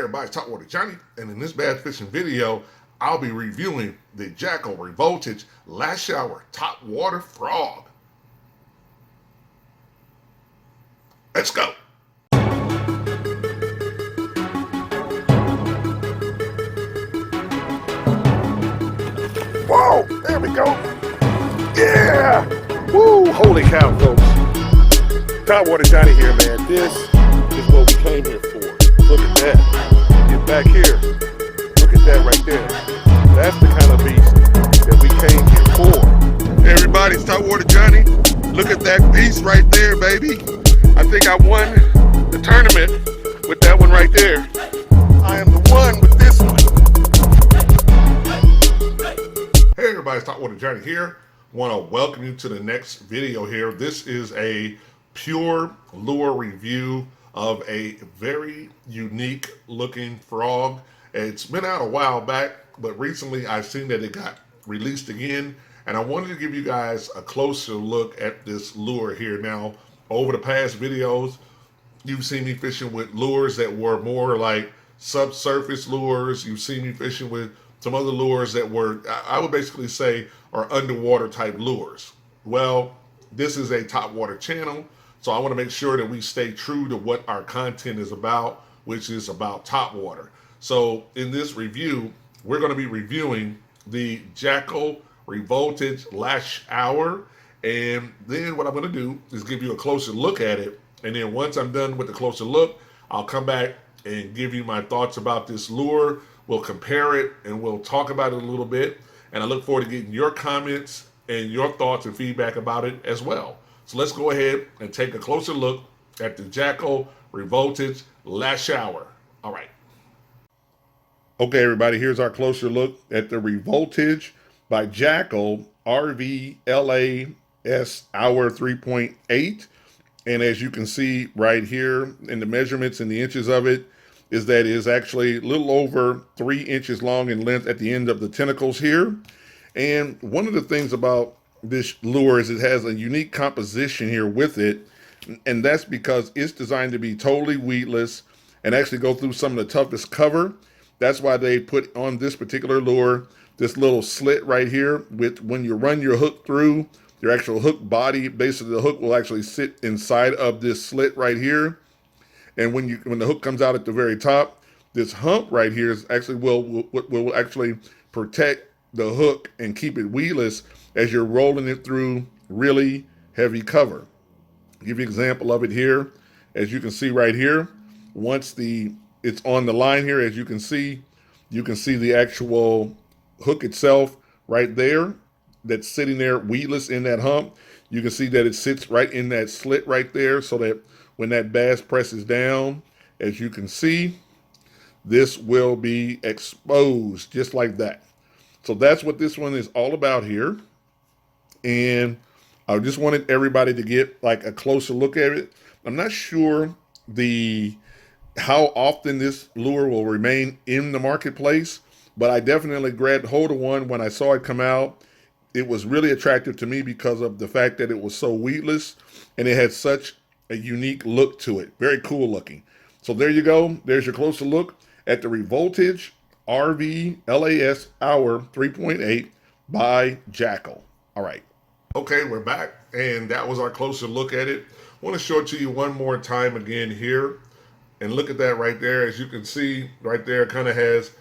everybody, it's Topwater Johnny, and in this bass fishing video, I'll be reviewing the JACKALL REVOLTAGE LASHOUR Topwater Frog. Let's go. Whoa, there we go. Yeah! Woo, holy cow, folks. Topwater Johnny here, man. This is what we came here for. Look at that. Get back here. Look at that right there. That's the kind of beast that we came here for. Hey everybody, it's Topwater Johnny. Look at that beast right there, baby. I think I won the tournament with that one right there. I am the one with this one. Hey everybody, it's Topwater Johnny here. Want to welcome you to the next video here. This is a pure lure review of a very unique looking frog. It's been out a while back, but recently I've seen that it got released again, and I wanted to give you guys a closer look at this lure here. Now, over the past videos, you've seen me fishing with lures that were more like subsurface lures. You've seen me fishing with some other lures that were, I would basically say, are underwater type lures. Well, this is a Topwater channel, so I want to make sure that we stay true to what our content is about, which is about topwater. So in this review, we're going to be reviewing the JACKALL REVOLTAGE LASHOUR, and then what I'm going to do is give you a closer look at it, and then once I'm done with the closer look, I'll come back and give you my thoughts about this lure. We'll compare it and we'll talk about it a little bit, and I look forward to getting your comments and your thoughts and feedback about it as well. So let's go ahead and take a closer look at the JACKALL REVOLTAGE LASHOUR. All right. Okay, everybody, here's our closer look at the REVOLTAGE by JACKALL RVLAS Hour 3.8. And as you can see right here in the measurements and the inches of it, is that it is actually a little over 3 inches long in length at the end of the tentacles here. And one of the things about this lure is it has a unique composition here with it, and that's because it's designed to be totally weedless and actually go through some of the toughest cover. That's why they put on this particular lure this little slit right here with, when you run your hook through, your actual hook body, basically the hook will actually sit inside of this slit right here. And when the hook comes out at the very top, this hump right here is actually will actually protect the hook and keep it weedless as you're rolling it through really heavy cover. I'll give you an example of it here. As you can see right here, once it's on the line here, as you can see the actual hook itself right there that's sitting there weedless in that hump. You can see that it sits right in that slit right there, so that when that bass presses down, as you can see, this will be exposed just like that. So that's what this one is all about here. And I just wanted everybody to get like a closer look at it. I'm not sure how often this lure will remain in the marketplace, but I definitely grabbed hold of one when I saw it come out. It was really attractive to me because of the fact that it was so weedless and it had such a unique look to it. Very cool looking. So there you go. There's your closer look at the REVOLTAGE RVLAS Hour 3.8 by JACKALL. All right. Okay, we're back, and that was our closer look at it. I want to show it to you one more time again here, and look at that right there. As you can see right there, it kind of has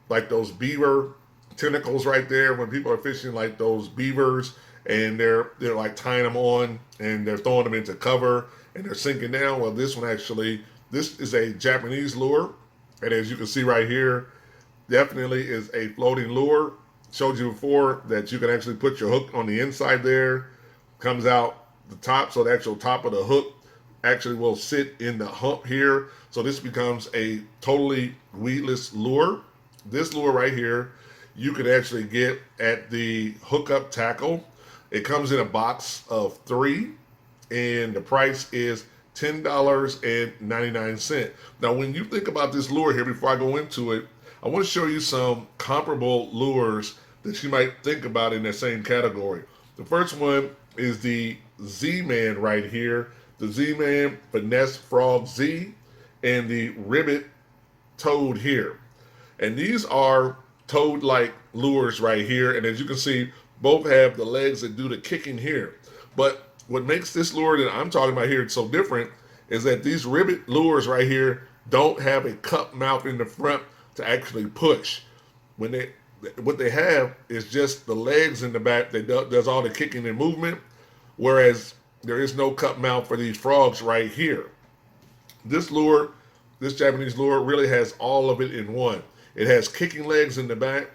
like those beaver tentacles right there when people are fishing like those beavers, and they're like tying them on and they're throwing them into cover and they're sinking down. Well, this one actually, this is a Japanese lure, and as you can see right here, definitely is a floating lure. Showed you before that you can actually put your hook on the inside there, comes out the top, so the actual top of the hook actually will sit in the hump here. So this becomes a totally weedless lure. This lure right here, you can actually get at the Hookup Tackle. It comes in a box of 3, and the price is $10.99. Now, when you think about this lure here, before I go into it, I want to show you some comparable lures that you might think about in that same category. The first one is the Z-Man right here, the Z-Man Finesse Frog Z, and the Ribbit toad here. And these are toad-like lures right here. And as you can see, both have the legs that do the kicking here. But what makes this lure that I'm talking about here so different is that these rivet lures right here don't have a cup mouth in the front to actually push. What they have is just the legs in the back that does all the kicking and movement, whereas there is no cup mouth for these frogs right here. This lure, this Japanese lure, really has all of it in one. It has kicking legs in the back,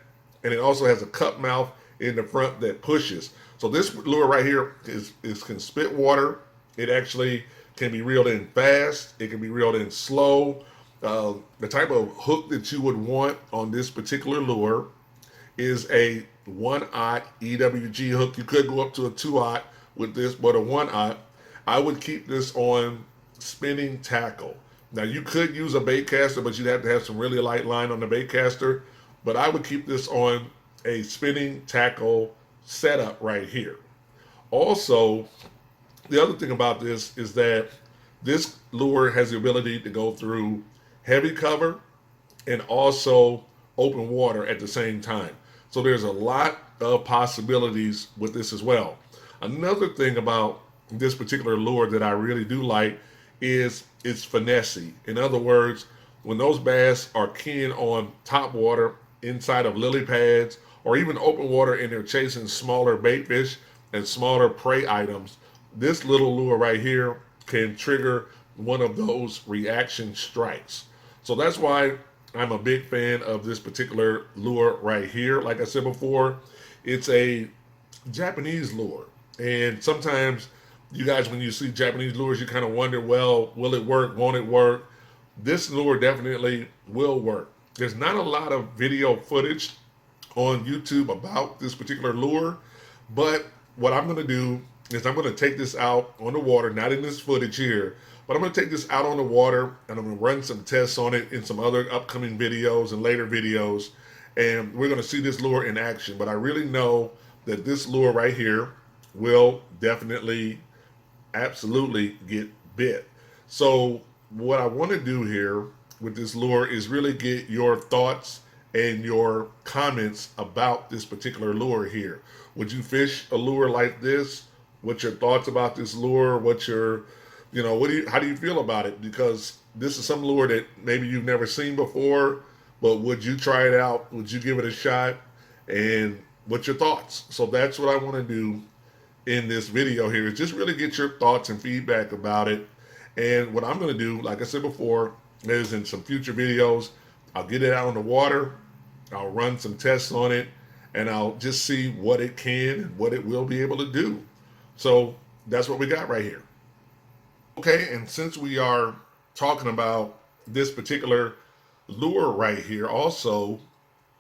and it also has a cup mouth in the front that pushes. So this lure right here can spit water. It actually can be reeled in fast. It can be reeled in slow. The type of hook that you would want on this particular lure is a 1/0 EWG hook. You could go up to a 2/0 with this, but a 1/0. I would keep this on spinning tackle. Now you could use a bait caster, but you'd have to have some really light line on the bait caster. But I would keep this on a spinning tackle setup right here. Also, the other thing about this is that this lure has the ability to go through heavy cover and also open water at the same time. So there's a lot of possibilities with this as well. Another thing about this particular lure that I really do like is its finesse. In other words, when those bass are keying on top water inside of lily pads or even open water and they're chasing smaller bait fish and smaller prey items, this little lure right here can trigger one of those reaction strikes. So that's why I'm a big fan of this particular lure right here. Like I said before, it's a Japanese lure. And sometimes you guys, when you see Japanese lures, you kind of wonder, well, will it work? Won't it work? This lure definitely will work. There's not a lot of video footage on YouTube about this particular lure, but what I'm going to do is I'm going to take this out on the water, not in this footage here, but I'm going to take this out on the water and I'm going to run some tests on it in some other upcoming videos and later videos, and we're going to see this lure in action. But I really know that this lure right here will definitely, absolutely get bit. So what I want to do here with this lure is really get your thoughts and your comments about this particular lure here. Would you fish a lure like this? What's your thoughts about this lure? What's your, how do you feel about it? Because this is some lure that maybe you've never seen before, but would you try it out? Would you give it a shot? And what's your thoughts? So that's what I want to do in this video here, is just really get your thoughts and feedback about it. And what I'm going to do, like I said before, is in some future videos, I'll get it out on the water, I'll run some tests on it, and I'll just see what it can and what it will be able to do. So that's what we got right here. Okay, and since we are talking about this particular lure right here, also,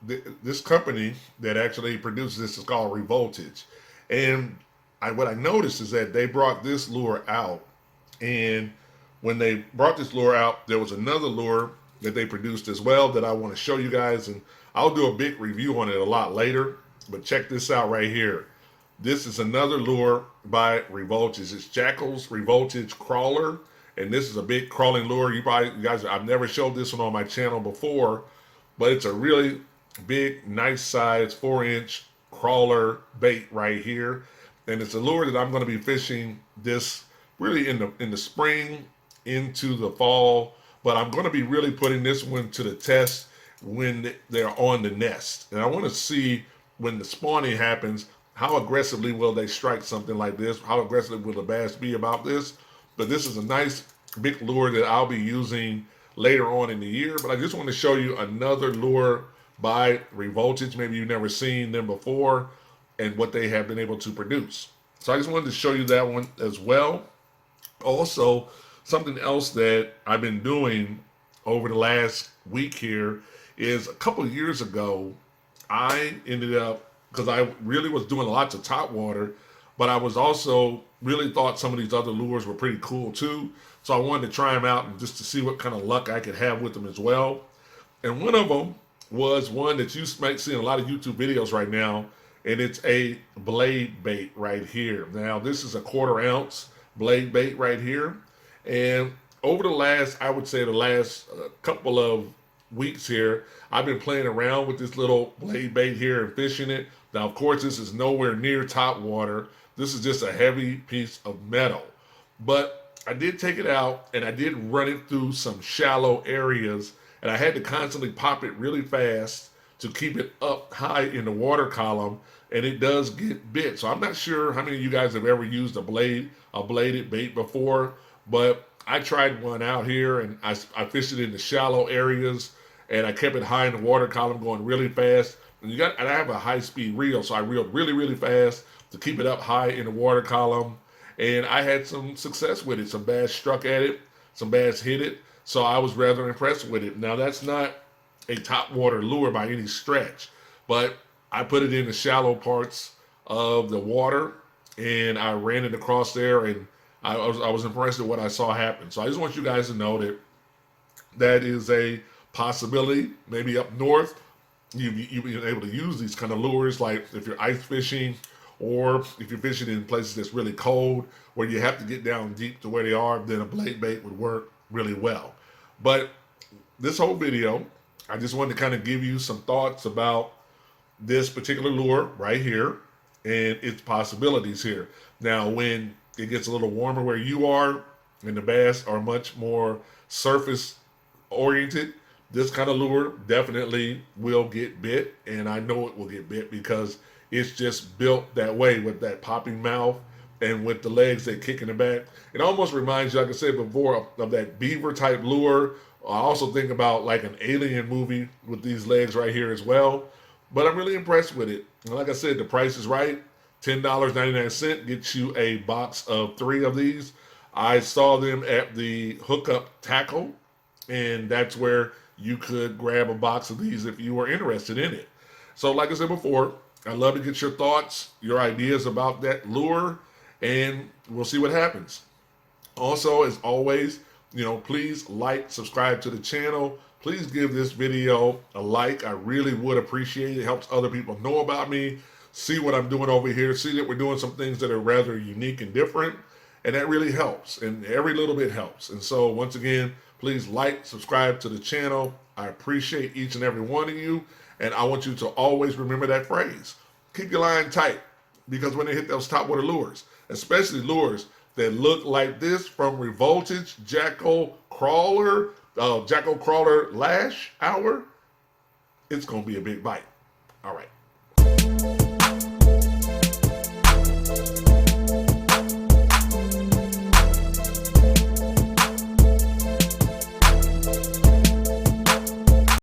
this company that actually produces this is called Revoltage. And what I noticed is that they brought this lure out, and when they brought this lure out, there was another lure that they produced as well that I want to show you guys, and I'll do a big review on it a lot later. But check this out right here. This is another lure by Revoltage. It's JACKALL's Revoltage Crawler, and this is a big crawling lure. You guys, I've never showed this one on my channel before, but it's a really big, nice size 4-inch crawler bait right here. And it's a lure that I'm going to be fishing this really in the spring into the fall, but I'm going to be really putting this one to the test when they're on the nest. And I want to see when the spawning happens, how aggressively will they strike something like this? How aggressive will the bass be about this? But this is a nice big lure that I'll be using later on in the year. But I just want to show you another lure by Revoltage. Maybe you've never seen them before and what they have been able to produce. So I just wanted to show you that one as well. Also, something else that I've been doing over the last week here is a couple of years ago, I ended up, because I really was doing lots of top water, but I was also really thought some of these other lures were pretty cool too. So I wanted to try them out and just to see what kind of luck I could have with them as well. And one of them was one that you might see in a lot of YouTube videos right now, and it's a blade bait right here. Now this is a 1/4 ounce blade bait right here. And over the last, I would say the last couple of weeks here, I've been playing around with this little blade bait here and fishing it. Now, of course, this is nowhere near top water. This is just a heavy piece of metal. But I did take it out and I did run it through some shallow areas, and I had to constantly pop it really fast to keep it up high in the water column, and it does get bit. So I'm not sure how many of you guys have ever used a bladed bait before, but I tried one out here and I fished it in the shallow areas, and I kept it high in the water column going really fast. And I have a high speed reel, so I reeled really, really fast to keep it up high in the water column. And I had some success with it. Some bass struck at it, some bass hit it. So I was rather impressed with it. Now, that's not a top water lure by any stretch, but I put it in the shallow parts of the water and I ran it across there, and I was impressed at what I saw happen. So I just want you guys to know that that is a possibility. Maybe up north, you've been able to use these kind of lures, like if you're ice fishing or if you're fishing in places that's really cold where you have to get down deep to where they are, then a blade bait would work really well. But this whole video, I just wanted to kind of give you some thoughts about this particular lure right here and its possibilities here. Now, when it gets a little warmer where you are and the bass are much more surface oriented, this kind of lure definitely will get bit, and I know it will get bit because it's just built that way with that popping mouth and with the legs that kick in the back. It almost reminds you, like I said before, of that beaver type lure. I also think about like an alien movie with these legs right here as well. But I'm really impressed with it. And like I said, the price is right. $10.99 gets you a box of 3 of these. I saw them at the Hookup Tackle, and that's where you could grab a box of these if you were interested in it. So like I said before, I'd love to get your thoughts, your ideas about that lure, and we'll see what happens. Also, as always, please like, subscribe to the channel. Please give this video a like. I really would appreciate it. It helps other people know about me, see what I'm doing over here, see that we're doing some things that are rather unique and different, and that really helps, and every little bit helps. And so once again, please like, subscribe to the channel. I appreciate each and every one of you, and I want you to always remember that phrase. Keep your line tight, because when they hit those top water lures, especially lures that look like this from Revoltage Jackal Crawler Lash Hour, it's going to be a big bite. All right.